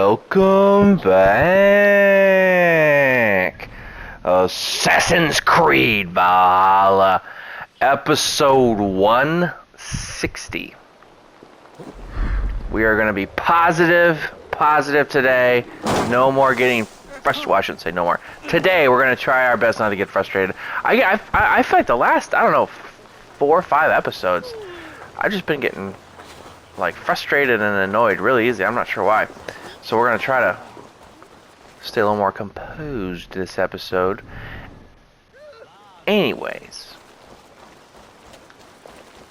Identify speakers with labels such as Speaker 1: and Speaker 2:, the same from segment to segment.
Speaker 1: Welcome back. Assassin's Creed Valhalla, episode 160. We are going to be positive today. No more getting frustrated. Well, I shouldn't say no more. Today, we're going to try our best not to get frustrated. I feel like the last, 4 or 5 episodes, I've just been getting like frustrated and annoyed really easy. I'm not sure why. So we're going to try to stay a little more composed this episode. Anyways,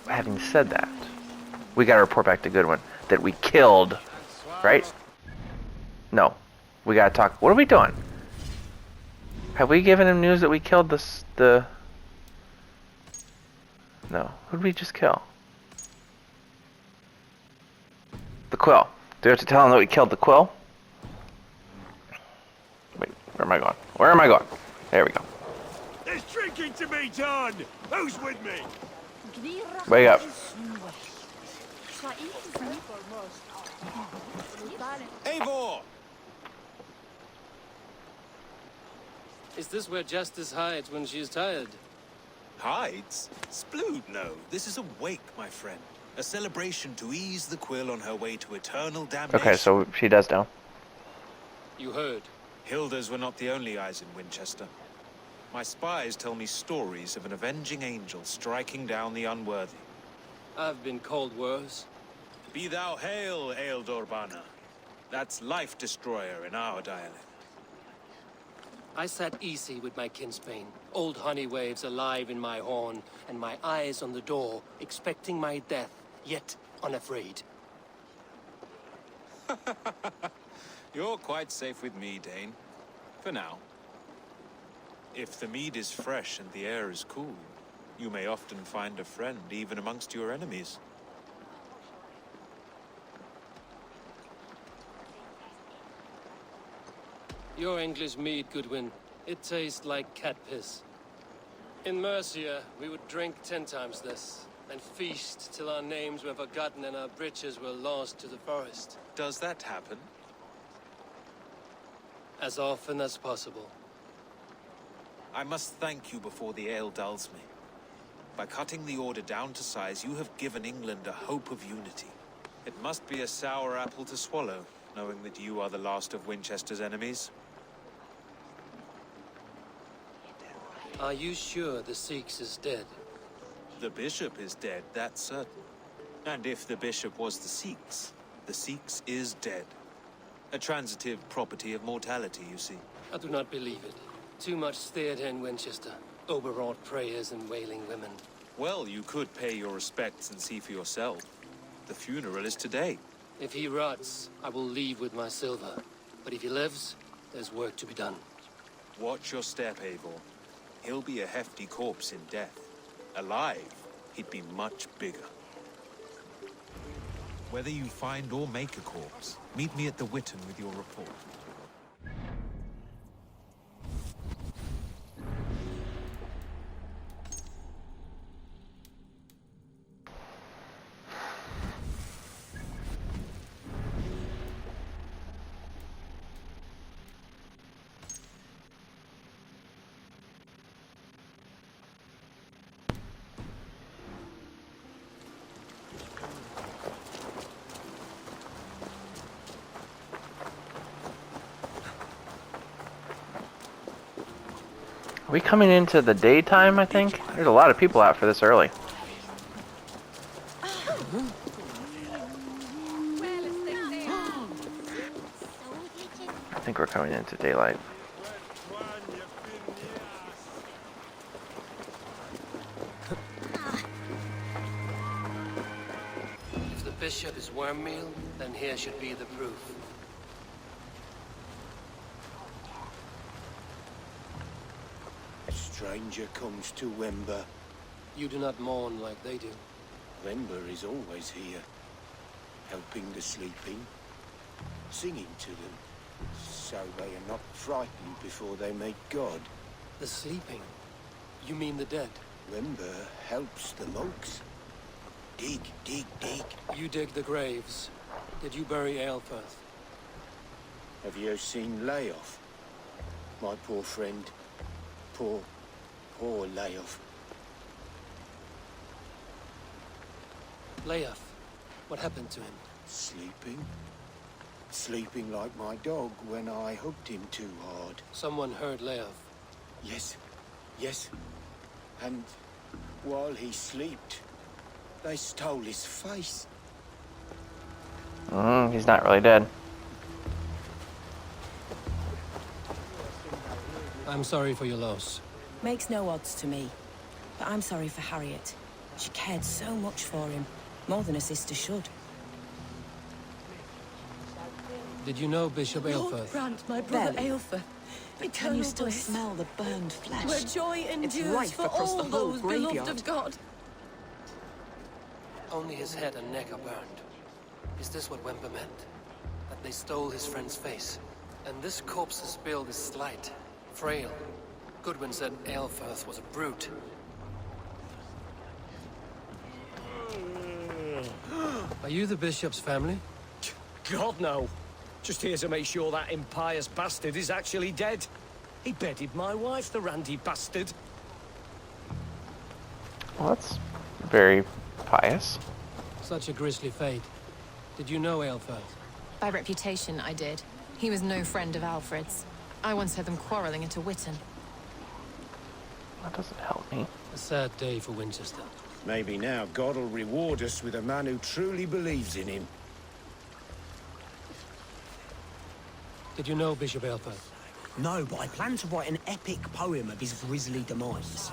Speaker 1: having said that, we got to report back to Goodwin that we killed, right? No, we got to talk. What are we doing? Have we given him news that we killed No, who did we just kill? The Quill. Do we have to tell him that we killed the Quill? Wait, where am I going? Where am I going? There we go.
Speaker 2: There's drinking to be done! Who's with me?
Speaker 1: Wake up.
Speaker 2: Eivor!
Speaker 3: Is this where Justice hides when she is tired?
Speaker 2: Hides? Splood, no. This is a wake, my friend. A celebration to ease the Quill on her way to eternal damnation.
Speaker 1: Okay, so she does know.
Speaker 3: You heard.
Speaker 2: Hilda's were not the only eyes in Winchester. My spies tell me stories of an avenging angel striking down the unworthy.
Speaker 3: I've been called worse.
Speaker 2: Be thou hail, Ealdorbanna. That's life destroyer in our dialect.
Speaker 3: I sat easy with my kinsbane, old honey waves alive in my horn, and my eyes on the door, expecting my death, yet unafraid.
Speaker 2: You're quite safe with me, Dane. For now. If the mead is fresh and the air is cool, you may often find a friend even amongst your enemies.
Speaker 3: Your English mead, Goodwin. It tastes like cat piss. In Mercia, we would drink 10 times this, and feast till our names were forgotten and our britches were lost to the forest.
Speaker 2: Does that happen?
Speaker 3: As often as possible.
Speaker 2: I must thank you before the ale dulls me. By cutting the order down to size, you have given England a hope of unity. It must be a sour apple to swallow, knowing that you are the last of Winchester's enemies.
Speaker 3: Are you sure the Sikhs is dead?
Speaker 2: The bishop is dead, that's certain. And if the bishop was the Sikhs is dead. A transitive property of mortality, you see.
Speaker 3: I do not believe it. Too much theatre in Winchester. Overwrought prayers and wailing women.
Speaker 2: Well, you could pay your respects and see for yourself. The funeral is today.
Speaker 3: If he rots, I will leave with my silver. But if he lives, there's work to be done.
Speaker 2: Watch your step, Eivor. He'll be a hefty corpse in death. Alive, he'd be much bigger. Whether you find or make a corpse, meet me at the Witten with your report.
Speaker 1: Are we coming into the daytime, I think? There's a lot of people out for this early. I think we're coming into daylight.
Speaker 3: If the bishop is worm meal, then here should be the proof.
Speaker 4: A stranger comes to Wember.
Speaker 3: You do not mourn like they do.
Speaker 4: Wember is always here, helping the sleeping, singing to them, so they are not frightened before they meet God.
Speaker 3: The sleeping? You mean the dead?
Speaker 4: Wember helps the monks. Dig, dig, dig.
Speaker 3: You dig the graves. Did you bury Aelfirth?
Speaker 4: Have you seen Layoff? My poor friend. Poor Layoff.
Speaker 3: Leof, what happened to him?
Speaker 4: Sleeping? Sleeping like my dog when I hooked him too hard.
Speaker 3: Someone heard Leof.
Speaker 4: Yes. And while he slept, they stole his face.
Speaker 1: He's not really dead.
Speaker 3: I'm sorry for your loss.
Speaker 5: Makes no odds to me. But I'm sorry for Harriet. She cared so much for him. More than a sister should.
Speaker 3: Did you know Bishop
Speaker 6: Lord
Speaker 3: Aelfirth?
Speaker 6: grant my brother
Speaker 5: Barely.
Speaker 6: Aelfir
Speaker 5: Can
Speaker 6: eternal
Speaker 5: you still
Speaker 6: bliss,
Speaker 5: smell the burned flesh?
Speaker 6: where joy endures
Speaker 5: rife
Speaker 6: for
Speaker 5: across
Speaker 6: all
Speaker 5: the whole
Speaker 6: those beloved
Speaker 5: graveyard.
Speaker 6: of God.
Speaker 3: Only his head and neck are burned. Is this what Wemper meant? That they stole his friend's face? And this corpse's build is slight, frail. Goodwin said Aelfirth was a brute. Are you the bishop's family?
Speaker 7: God, no. Just here to make sure that impious bastard is actually dead. He bedded my wife, the randy bastard.
Speaker 1: Well, that's very pious.
Speaker 3: Such a grisly fate. Did you know Aelfirth?
Speaker 8: By reputation, I did. He was no friend of Alfred's. I once heard them quarreling at a Witten.
Speaker 1: That doesn't help me.
Speaker 3: A sad day for Winchester.
Speaker 4: Maybe now God will reward us with a man who truly believes in him.
Speaker 3: Did you know Bishop Aelfirth?
Speaker 9: No, but I plan to write an epic poem of his grisly demise.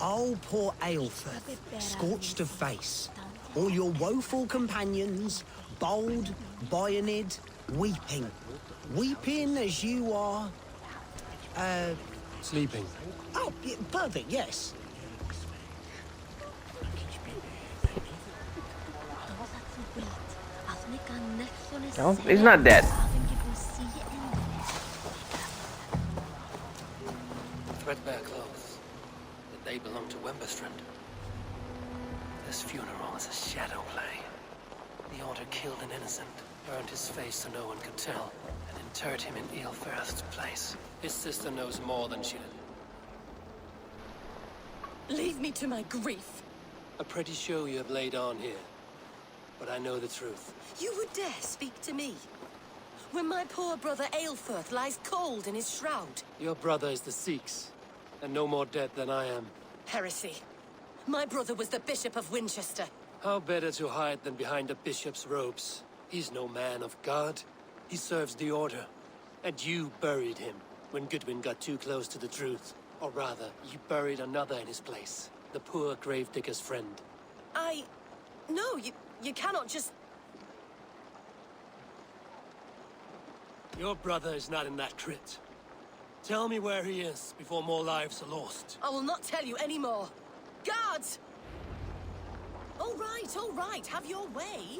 Speaker 9: Oh, poor Aelfirth, scorched of face. All your woeful companions, bold, Bionid, weeping. Weeping as you are...
Speaker 3: Sleeping.
Speaker 9: Oh, yeah, perfect, yes.
Speaker 1: No, he's not dead.
Speaker 3: Threadbare clothes. Did they belong to Wemberstrand? This funeral is a shadow play. The Order killed an innocent, burned his face so no one could tell, and interred him in Aelfirth's place. His sister knows more than she did.
Speaker 6: Leave me to my grief.
Speaker 3: A pretty show you have laid on here. But I know the truth.
Speaker 6: You would dare speak to me? When my poor brother Aelfirth lies cold in his shroud.
Speaker 3: Your brother is the Sikhs, and no more dead than I am.
Speaker 6: Heresy. My brother was the Bishop of Winchester.
Speaker 3: How better to hide than behind a bishop's robes? He's no man of God. He serves the Order. And you buried him when Goodwin got too close to the truth. Or rather, you buried another in his place. The poor gravedigger's friend.
Speaker 6: No, you cannot just...
Speaker 3: Your brother is not in that crypt. Tell me where he is before more lives are lost.
Speaker 6: I will not tell you any more. Guards! All right, have your way.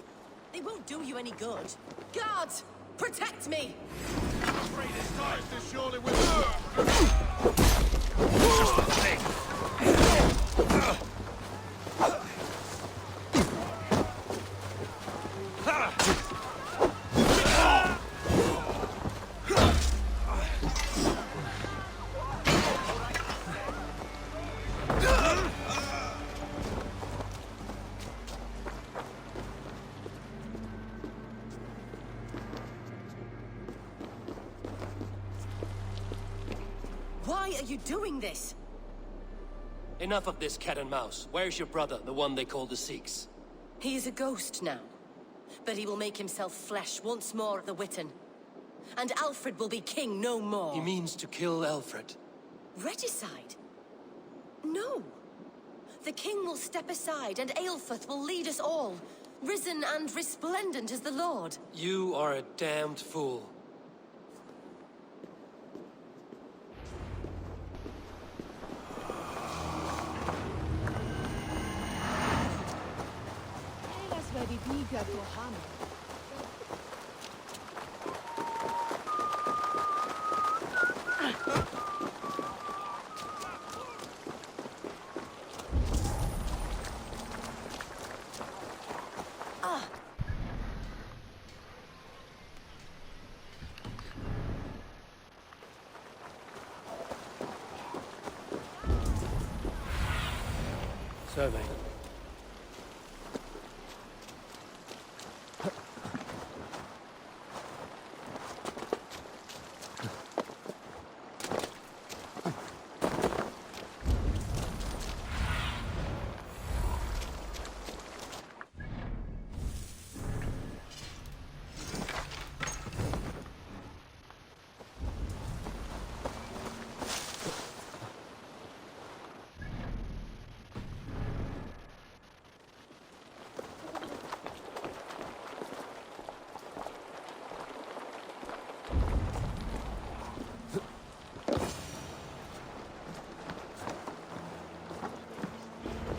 Speaker 6: They won't do you any good. Guards, protect me! Why are you doing this?
Speaker 3: Enough of this cat and mouse. Where's your brother, the one they call the Sikhs?
Speaker 6: He is a ghost now. But he will make himself flesh once more at the Witten. And Alfred will be king no more.
Speaker 3: He means to kill Alfred.
Speaker 6: Regicide? No. The king will step aside and Aelfirth will lead us all. Risen and resplendent as the Lord.
Speaker 3: You are a damned fool. Go, mate.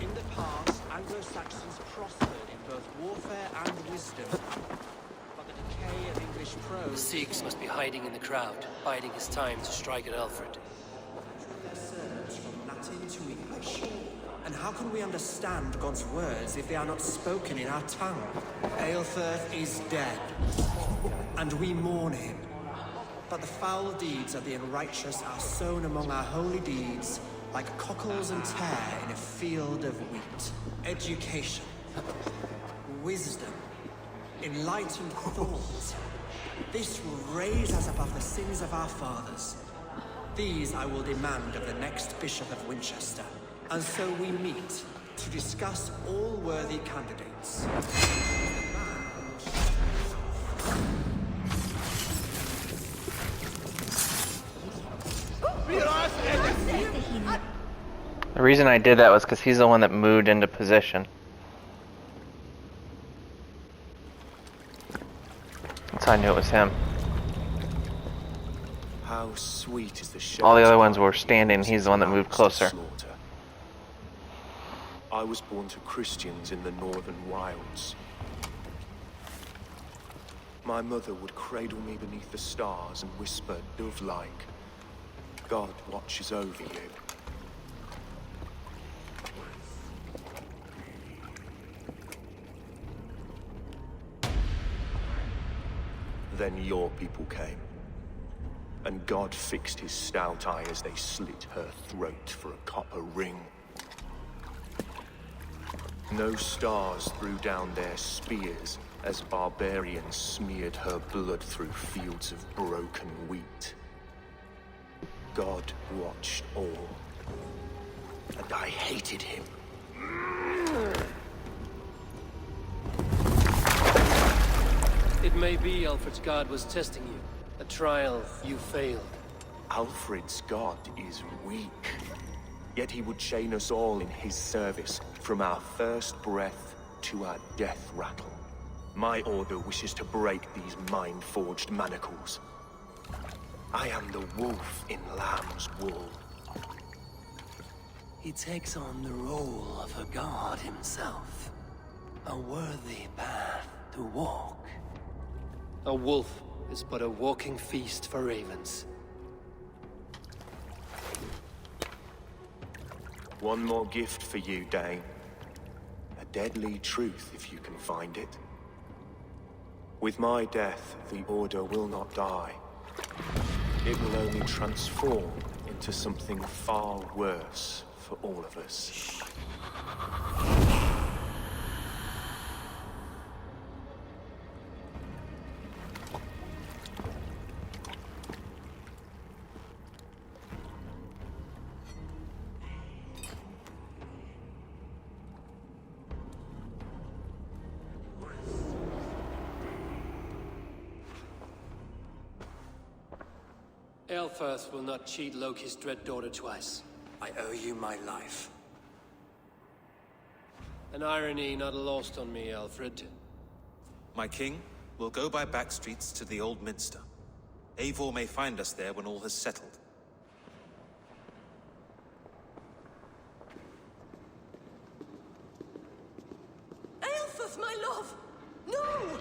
Speaker 9: In the past, Anglo-Saxons prospered in both warfare and wisdom. But the decay of English
Speaker 3: The
Speaker 9: prose...
Speaker 3: Sikhs must be hiding in the crowd, biding his time to strike at Alfred.
Speaker 10: Their sermons from Latin to English. And how can we understand God's words if they are not spoken in our tongue? Aelfirth is dead, and we mourn him. But the foul deeds of the unrighteous are sown among our holy deeds, like cockles and tare in a field of wheat. Education, wisdom, enlightened thought. This will raise us above the sins of our fathers. These I will demand of the next Bishop of Winchester. And so we meet to discuss all worthy candidates.
Speaker 1: The reason I did that was because he's the one that moved into position. That's how I knew it was him.
Speaker 4: How sweet is the
Speaker 1: All the other ones were standing, he's the one that moved closer.
Speaker 4: Slaughter. I was born to Christians in the northern wilds. My mother would cradle me beneath the stars and whisper, dove-like, God watches over you. Then your people came, and God fixed his stout eye as they slit her throat for a copper ring. No stars threw down their spears as barbarians smeared her blood through fields of broken wheat. God watched all, and I hated him.
Speaker 3: It may be Alfred's god was testing you. A trial you failed.
Speaker 4: Alfred's god is weak, yet he would chain us all in his service, from our first breath to our death rattle. My order wishes to break these mind-forged manacles. I am the wolf in lamb's wool.
Speaker 3: He takes on the role of a god himself. A worthy path to walk. A wolf is but a walking feast for ravens.
Speaker 4: One more gift for you, Dane. A deadly truth, if you can find it. With my death, the Order will not die. It will only transform into something far worse for all of us.
Speaker 3: Aelfirth will not cheat Loki's dread daughter twice.
Speaker 10: I owe you my life.
Speaker 3: An irony not lost on me, Alfred.
Speaker 2: My king, we'll go by back streets to the Old Minster. Eivor may find us there when all has settled.
Speaker 6: Aelfirth, my love! No!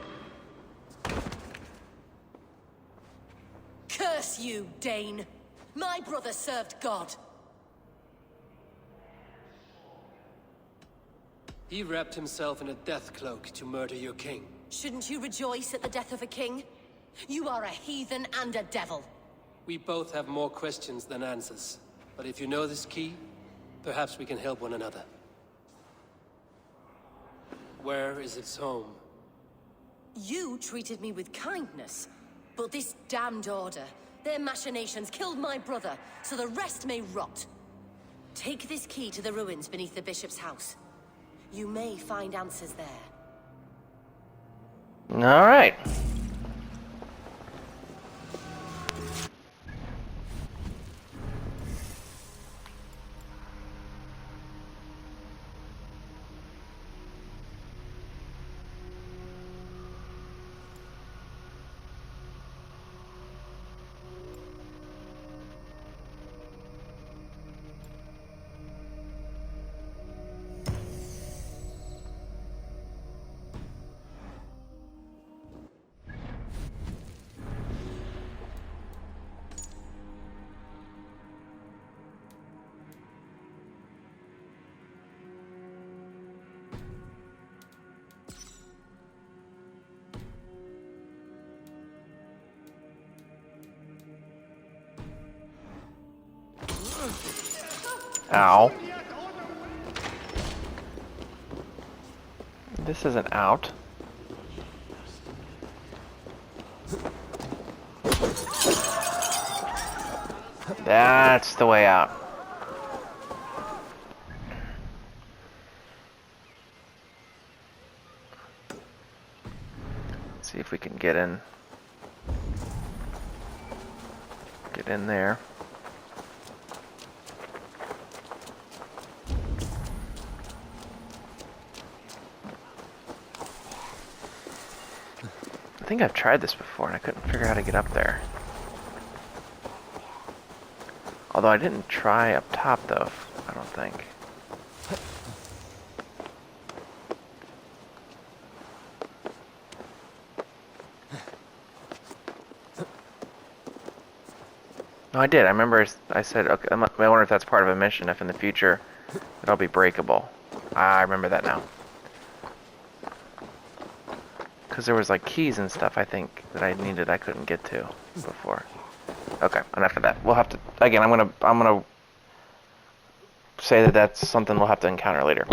Speaker 6: Curse you, Dane! My brother served God.
Speaker 3: He wrapped himself in a death cloak to murder your king.
Speaker 6: Shouldn't you rejoice at the death of a king? You are a heathen and a devil.
Speaker 3: We both have more questions than answers. But if you know this key, perhaps we can help one another. Where is its home?
Speaker 6: You treated me with kindness, but this damned order, their machinations killed my brother, so the rest may rot. Take this key to the ruins beneath the bishop's house. You may find answers there.
Speaker 1: All right. Ow. This isn't out. That's the way out. Let's see if we can get in. Get in there. I think I've tried this before and I couldn't figure out how to get up there. Although I didn't try up top though, I don't think. No, I did. I remember I said, okay, I wonder if that's part of a mission, if in the future it'll be breakable. I remember that now. Because there was like keys and stuff, I think, that I needed I couldn't get to before. Okay, enough of that. We'll have to, again, I'm gonna say that that's something we'll have to encounter later.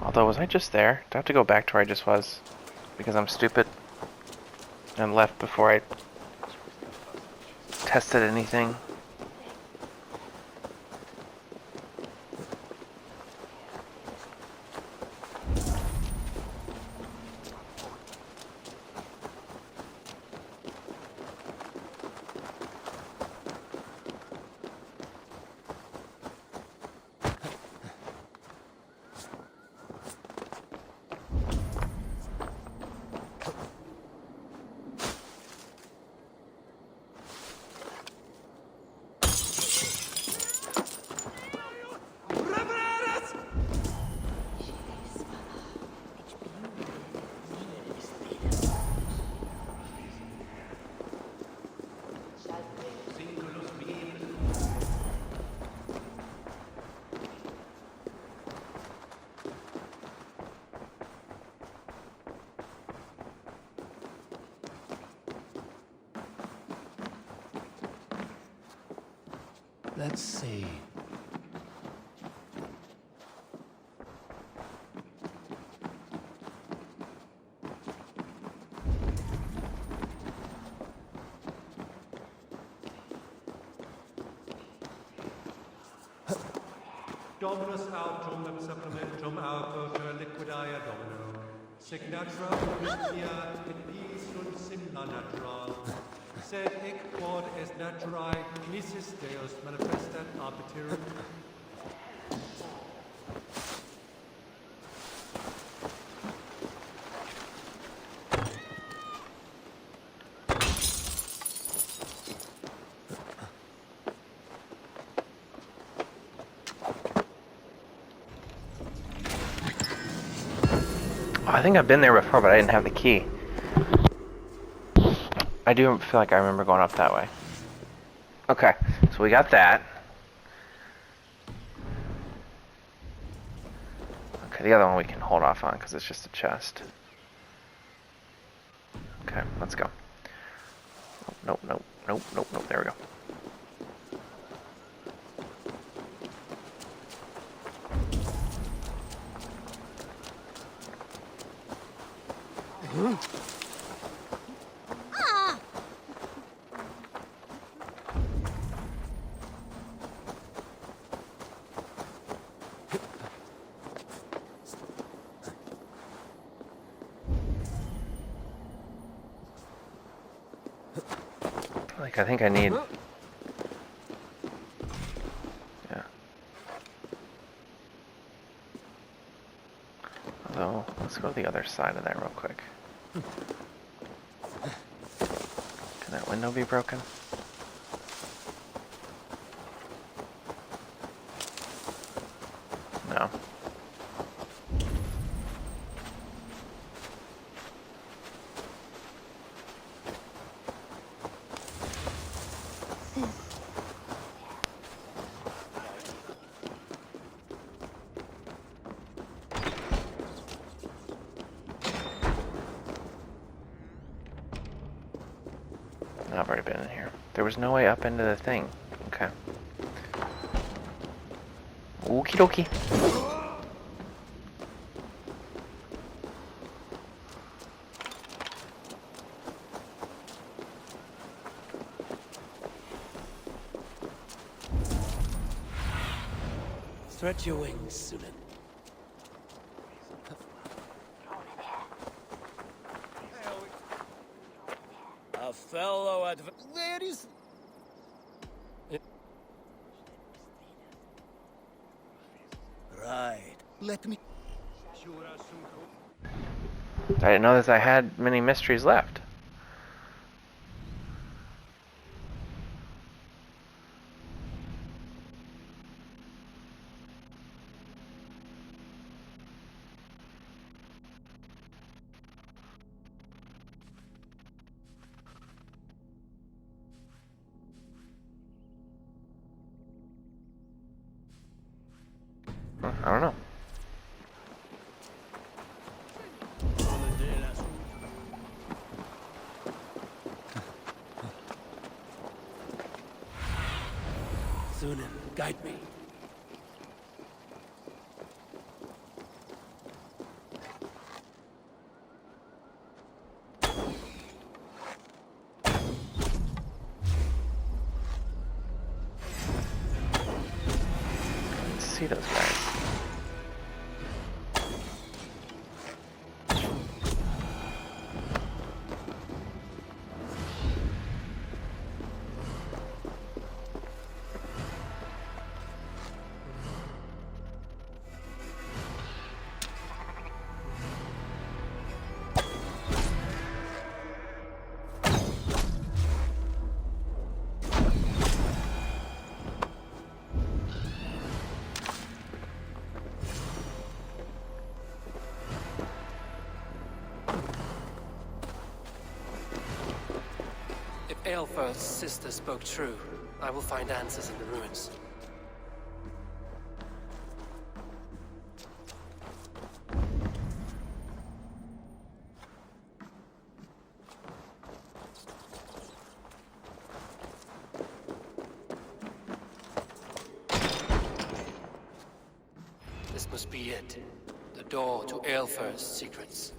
Speaker 1: Although, was I just there? Do I have to go back to where I just was? Because I'm stupid and left before I tested anything?
Speaker 11: Let's see.
Speaker 12: Dominus autum et supplementum alquoter liquidae domino. Sic natura Christia et pis sunt simula natura. Sed hic quod est naturae nisis Deus manifestat arbiterum.
Speaker 1: I think I've been there before, but I didn't have the key. I do feel like I remember going up that way. Okay, so we got that. Okay, the other one we can hold off on because it's just a chest. Okay, let's go. Nope, nope, nope, nope, nope. There we go. Like, I think I need... Yeah. Although, let's go to the other side of that real quick. Can that window be broken? No. I've already been in here. There was no way up into the thing. Okay. Okie dokie.
Speaker 7: Stretch your wings, Sunan. A fellow There is... Right. Let me...
Speaker 1: I didn't know that I had many mysteries left. I don't know.
Speaker 7: Sunan, guide me.
Speaker 1: Let's see those guys.
Speaker 3: If Aelfirth's sister spoke true, I will find answers in the ruins. This must be it. The door to Aelfirth's secrets.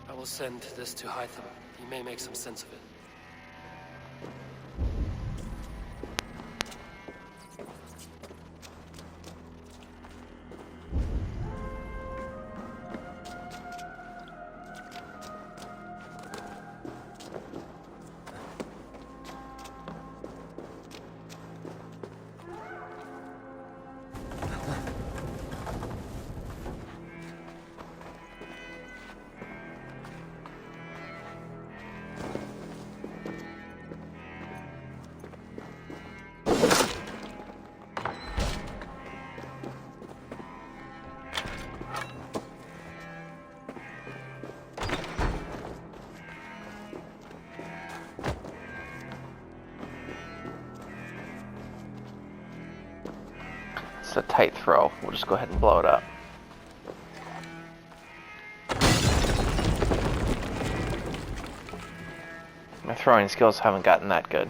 Speaker 3: I will send this to Hytham. He may make some sense of it.
Speaker 1: It's a tight throw. We'll just go ahead and blow it up. throwing skills haven't gotten that good.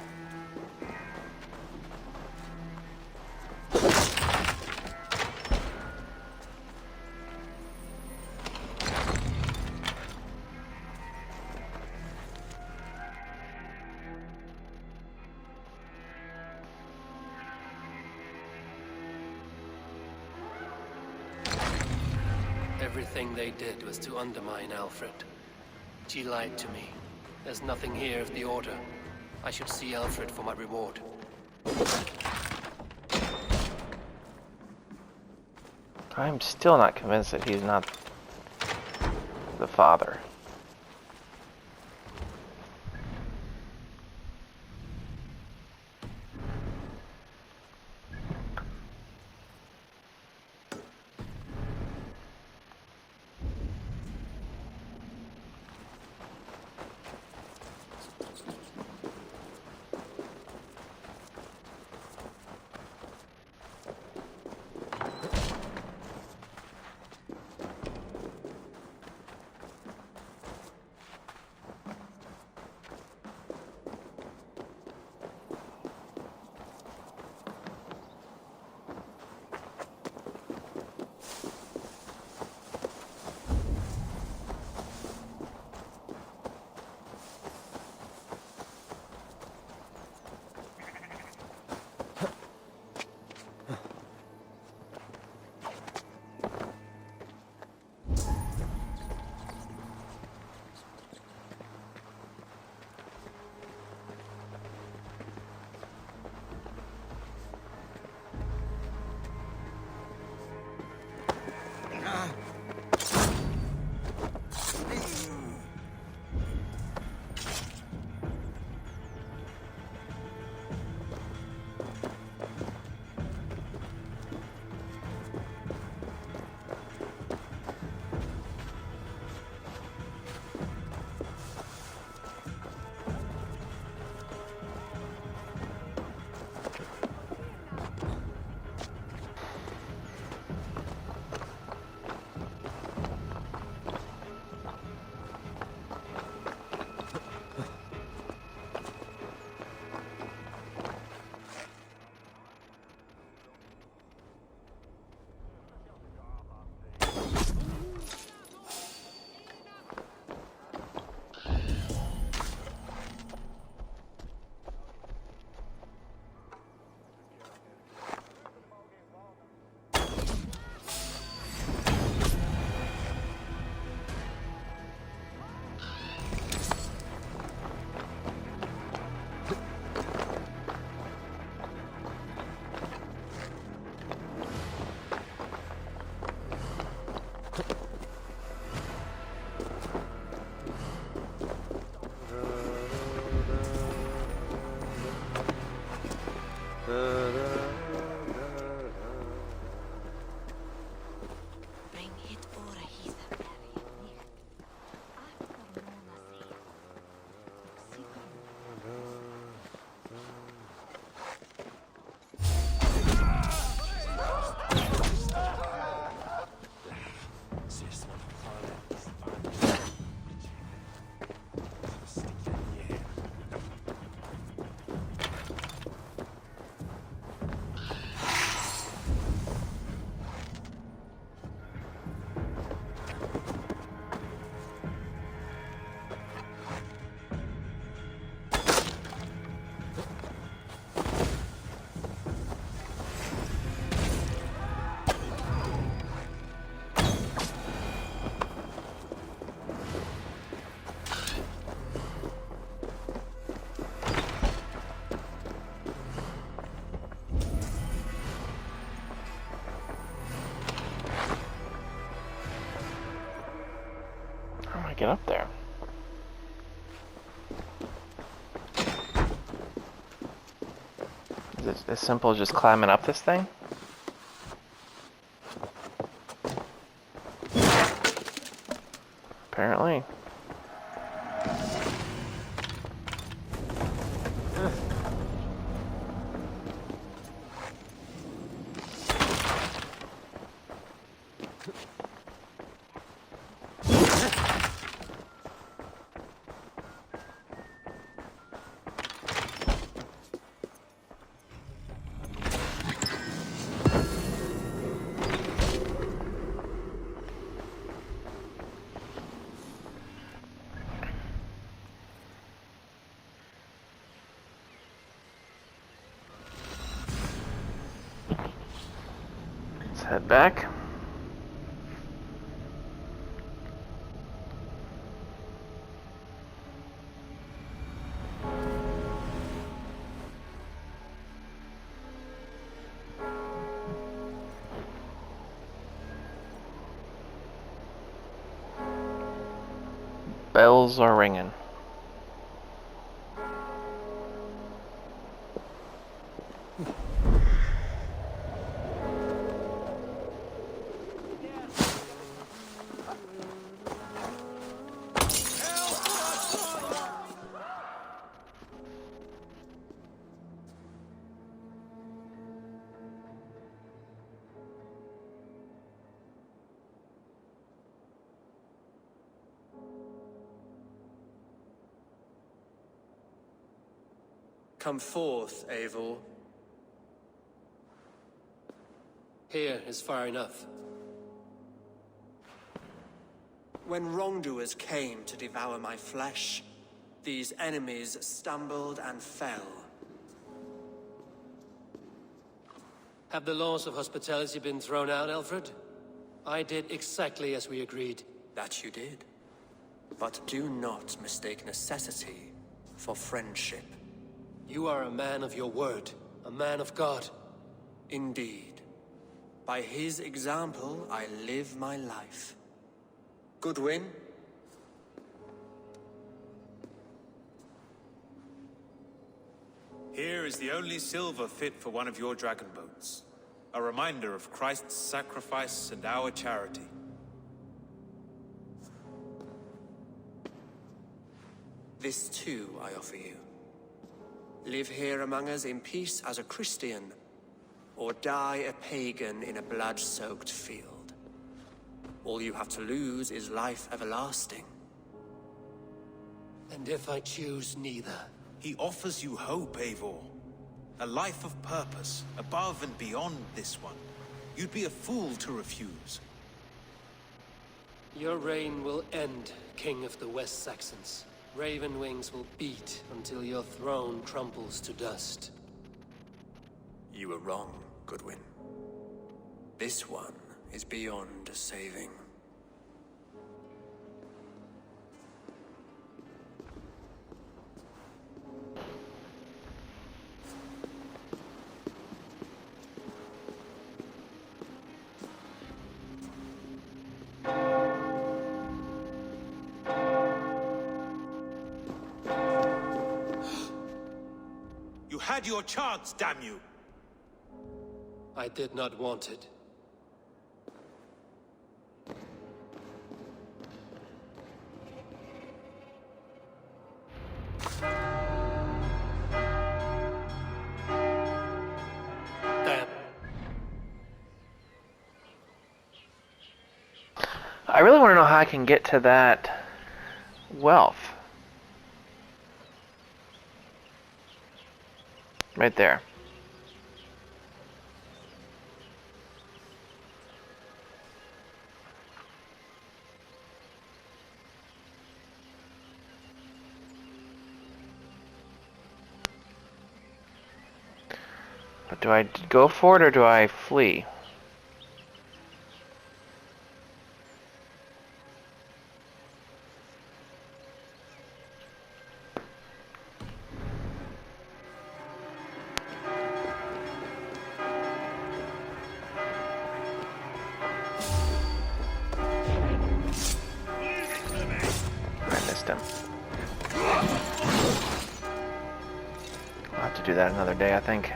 Speaker 3: Everything they did was to undermine Alfred. She lied to me. There's nothing here of the Order. I should see Alfred for my reward.
Speaker 1: I'm still not convinced that he's not the father. Get up there. Is it as simple as just climbing up this thing? Apparently. Head back. Bells are ringing.
Speaker 10: Come forth, Eivor.
Speaker 3: Here is far enough.
Speaker 10: When wrongdoers came to devour my flesh, these enemies stumbled and fell.
Speaker 3: Have the laws of hospitality been thrown out, Alfred? I did exactly as we agreed.
Speaker 10: That you did. But do not mistake necessity for friendship.
Speaker 3: You are a man of your word, a man of God.
Speaker 10: Indeed. By his example, I live my life. Goodwin?
Speaker 2: Here is the only silver fit for one of your dragon boats. A reminder of Christ's sacrifice and our charity.
Speaker 10: This too I offer you. Live here among us in peace as a Christian, or die a pagan in a blood-soaked field. All you have to lose is life everlasting.
Speaker 3: And if I choose neither?
Speaker 2: He offers you hope, Eivor. A life of purpose, above and beyond this one. You'd be a fool to refuse.
Speaker 3: Your reign will end, King of the West Saxons. Raven wings will beat until your throne crumples to dust.
Speaker 10: You were wrong, Goodwin. This one is beyond saving.
Speaker 2: You had your chance, damn you!
Speaker 3: I did not want it. Damn.
Speaker 1: I really want to know how I can get to that wealth. Right there. But do I go for it or do I flee? I missed him. I'll have to do that another day, I think.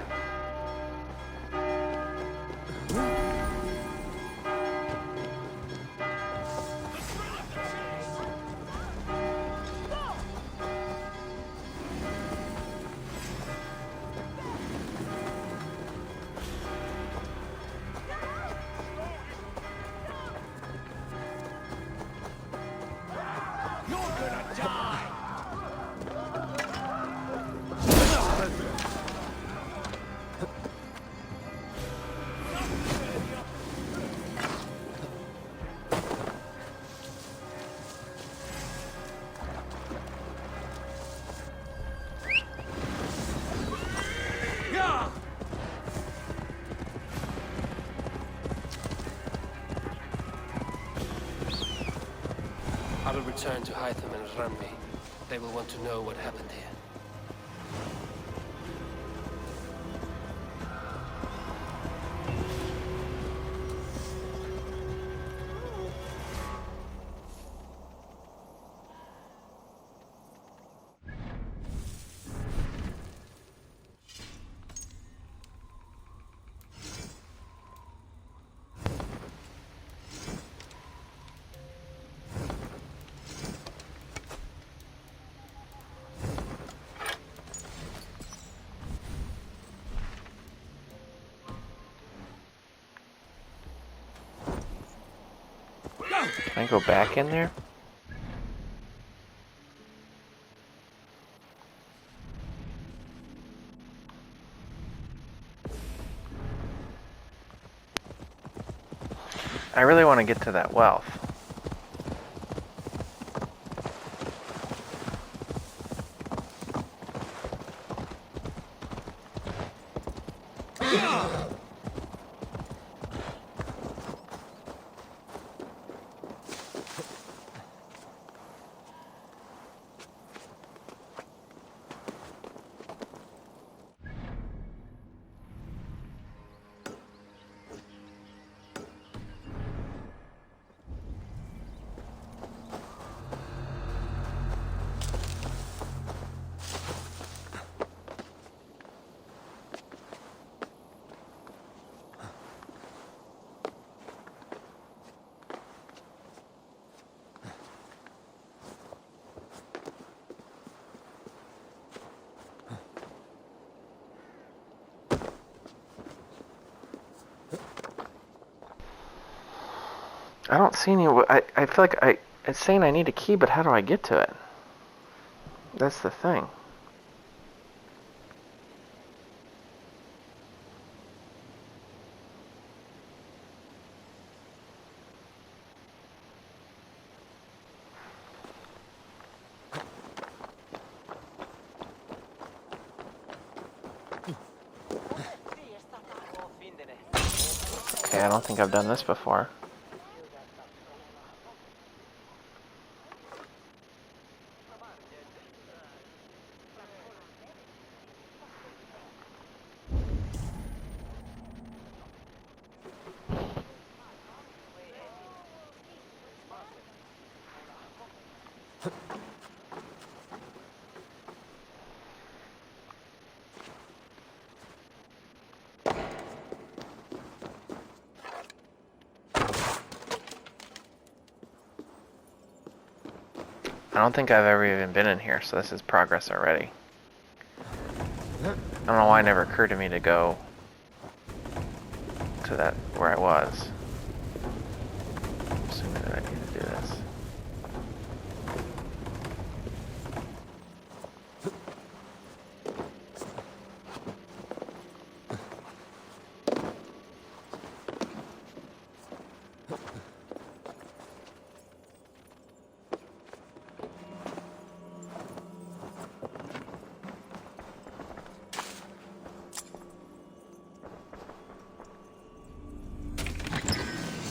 Speaker 3: return to Hytham and Ranmi. They will want to know what happened here.
Speaker 1: Can I go back in there? I really want to get to that wealth. I don't see any. I feel like it's saying I need a key, but how do I get to it? That's the thing. Okay, I don't think I've done this before. I don't think I've ever even been in here, so this is progress already. I don't know why it never occurred to me to go to that where I was. I'm assuming that I need to do this.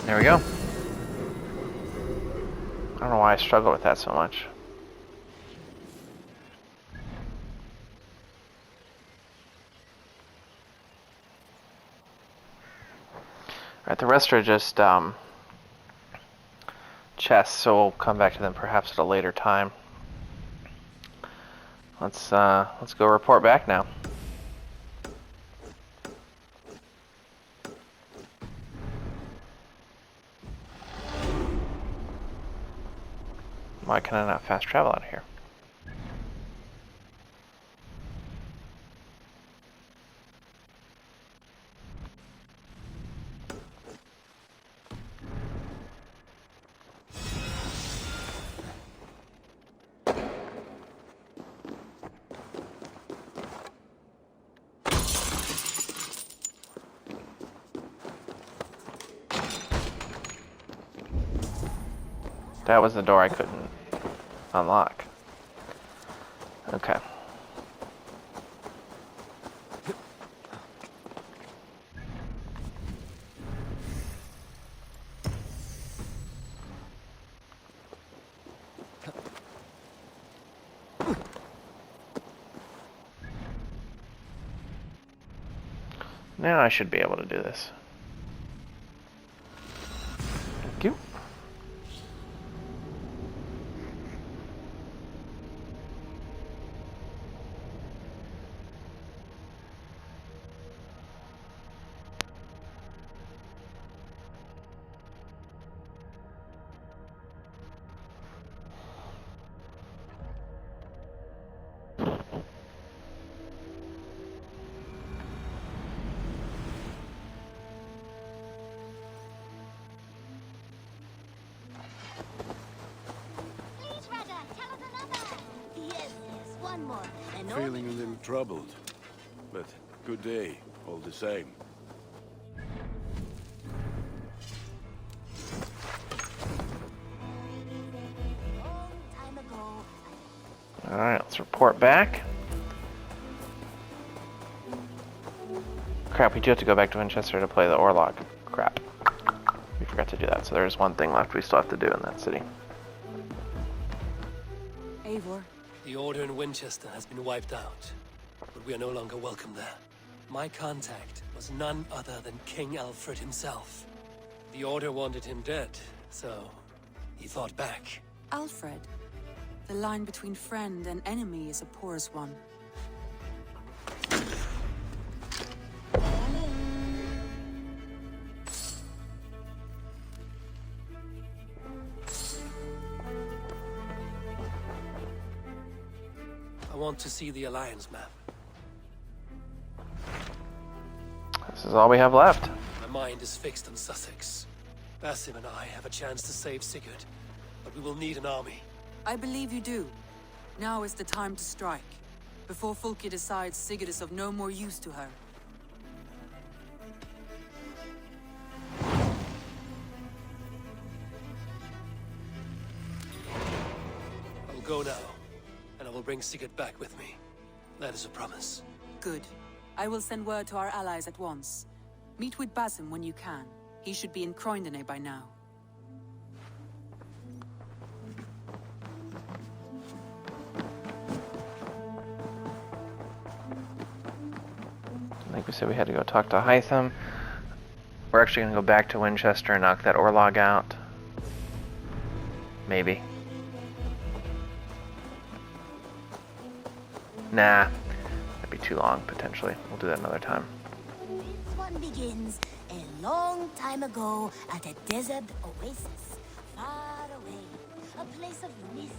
Speaker 1: There we go. I don't know why I struggle with that so much. Alright, the rest are just chests, so we'll come back to them perhaps at a later time. Let's go report back now. Why can I not fast travel out of here? That was the door I couldn't unlock. Okay. Now I should be able to do this. Thank you.
Speaker 13: Feeling a little troubled, but good day, all the same.
Speaker 1: Alright, let's report back. Crap, we do have to go back to Winchester to play the Orlog. Crap. We forgot to do that, so there's one thing left we still have to do in that city.
Speaker 5: Eivor.
Speaker 3: The Order in Winchester has been wiped out, but we are no longer welcome there. My contact was none other than King Alfred himself. The Order wanted him dead, so he fought back.
Speaker 14: Alfred. The line between friend and enemy is a porous one.
Speaker 3: I want to see the Alliance map.
Speaker 1: This is all we have left.
Speaker 3: My mind is fixed on Sussex. Basim and I have a chance to save Sigurd, but we will need an army.
Speaker 14: I believe you do. Now is the time to strike, before Fulke decides Sigurd is of no more use to her.
Speaker 3: I will go now, and I will bring Sigurd back with me. That is a promise.
Speaker 14: Good. I will send word to our allies at once. Meet with Basim when you can. He should be in Croydon by now.
Speaker 1: Like we said, we had to go talk to Hytham. We're actually going to go back to Winchester and knock that Orlog out. Maybe. Nah. That'd be too long, potentially. We'll do that another time.
Speaker 15: This one begins a long time ago at a desert oasis, far away, a place of mystery.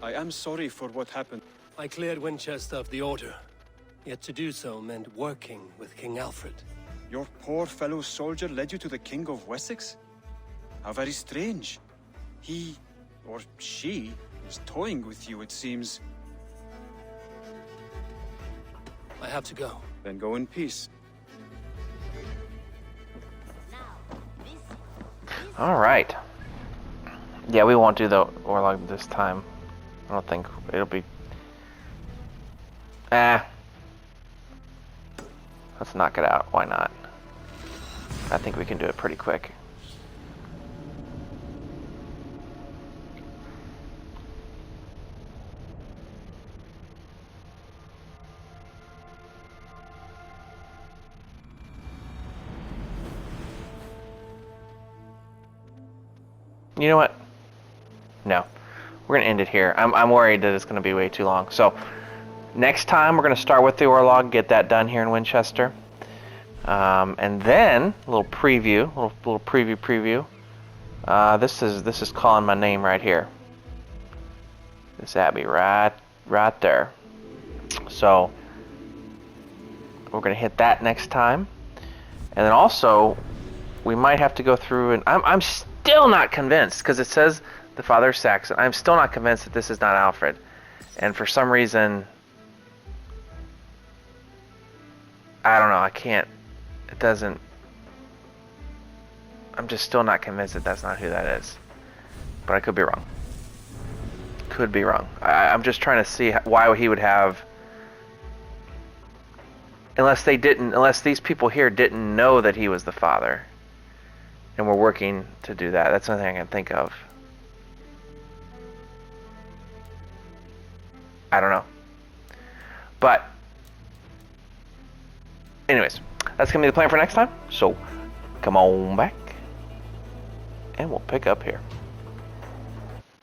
Speaker 16: I am sorry for what happened.
Speaker 3: I cleared Winchester of the Order. Yet to do so meant working with King Alfred.
Speaker 16: Your poor fellow soldier led you to the King of Wessex? How very strange. He, or she, is toying with you, it seems.
Speaker 3: I have to go.
Speaker 16: Then go in peace.
Speaker 1: Alright. Yeah, we won't do the Orlog this time. I don't think it'll be... Let's knock it out. Why not? I think we can do it pretty quick. You know what? No. We're going to end it here. I'm worried that it's going to be way too long. So, next time we're going to start with the Orlog, get that done here in Winchester. And then, a little preview, little preview. This is calling my name right here. This abbey right there. So, we're going to hit that next time. And then also, we might have to go through, and I'm still not convinced, because it says the father of Saxon. I'm still not convinced that this is not Alfred. And for some reason, I don't know, I can't, it doesn't, I'm just still not convinced that that's not who that is. But I could be wrong. Could be wrong. I'm just trying to see why he would have, unless these people here didn't know that he was the father. And we're working to do that. That's the only thing I can think of. I don't know. But Anyways, that's gonna be the plan for next time. So come on back, and we'll pick up here.